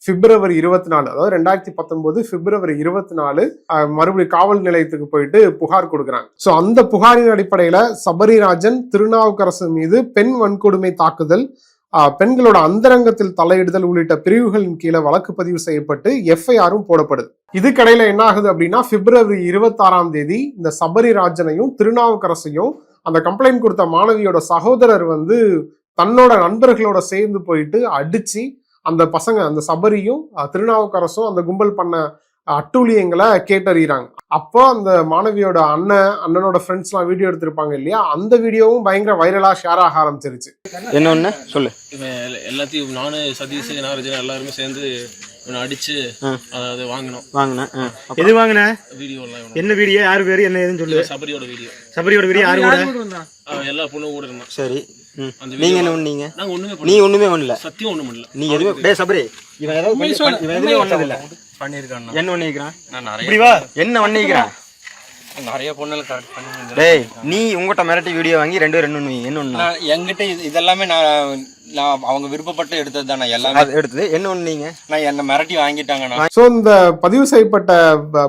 பிப்ரவரி 24, அதாவது 2019 பிப்ரவரி 24 மறுபடியும் காவல் நிலையத்துக்கு போயிட்டு புகார் கொடுக்குறாங்க. சோ அந்த புகாரின் அடிப்படையில சபரிராஜன், திருநாவுக்கரசு மீது பெண் வன்கொடுமை தாக்குதல், பெண்களோட அந்தரங்கத்தில் தலையிடுதல் உள்ளிட்ட பிரிவுகளின் கீழே வழக்கு பதிவு செய்யப்பட்டு எஃப்ஐஆரும் போடப்படுது. இதுக்கடையில என்ன ஆகுது அப்படின்னா, பிப்ரவரி 26 இந்த சபரிராஜனையும் திருநாவுக்கரசையும் அந்த கம்ப்ளைண்ட் கொடுத்த மாணவியோட சகோதரர் தன்னோட நண்பர்களோட சேர்ந்து போயிட்டு அடிச்சு அந்த பசங்க, அந்த சபரியும் திருநாவுக்கரசும் அந்த கும்பல் பண்ண அட்டூழியங்களை கேட்டறிகிறாங்க. அப்போ அந்த மாணவியோட அண்ணனோட ஃப்ரெண்ட்ஸ் எல்லாம் வீடியோ எடுத்திருப்பாங்க இல்லையா, அந்த வீடியோவும் பயங்கர வைரலா ஷேர் ஆக ஆரம்பிச்சிருச்சு. என்ன சொல்லு, எல்லாத்தையும் நானு சதீஷ் நாகராஜன் எல்லாருமே சேர்ந்து அடிச்சு அதாவது வாங்கினேன். எது வாங்கின வீடியோ எல்லாம்? என்ன வீடியோ, யாரு பேரு, என்ன ஏதுன்னு சொல்லு. சபரியோட வீடியோ. சபரியோட வீடியோ யாரு கூட? எல்லா பொண்ணும் கூட இருந்தான். சரி, நீங்க என்ன பண்ணீங்க? நீ ஒண்ணுமே பண்ணல. சத்தியம் ஒண்ணும் பண்ணல. நீ எதுவும் டேய் சபரி, இவன் எதுவுமே பண்ணது இல்ல. பண்ணிருக்கான். என்ன பண்ணிக்கிறான்? இப்படி வா, என்ன பண்ணிக்கிறான்? நிறைய பொண்ணுல கரெக்ட் பண்ணி. டேய், நீ உங்ககிட்ட மிரட்டி வீடியோ வாங்கி ரெண்டு என்ன ஒண்ணு? என்கிட்ட இதெல்லாமே நான் அவங்க விருப்பப்பட்டு எடுத்தது தான். எல்லாமே எடுத்தது என்ன பண்ணீங்க? நான் என்ன மிரட்டி வாங்கிட்டாங்க. சோ இந்த பதிவு செய்யப்பட்ட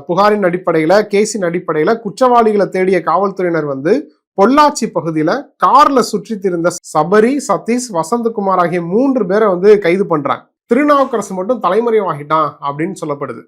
புகாரின் அடிப்படையில, கேஸின் அடிப்படையில குற்றவாளிகளை தேடிய காவல்துறையினர் பொள்ளாச்சி பகுதியில கார்ல சுற்றி திரிந்த சபரி, சதீஷ், வசந்தகுமார் ஆகிய 3 பேரை கைது பண்றாங்க. திருநாவுக்கரசு மட்டும் தலைமறைவாகிட்டான் அப்படின்னு சொல்லப்படுது.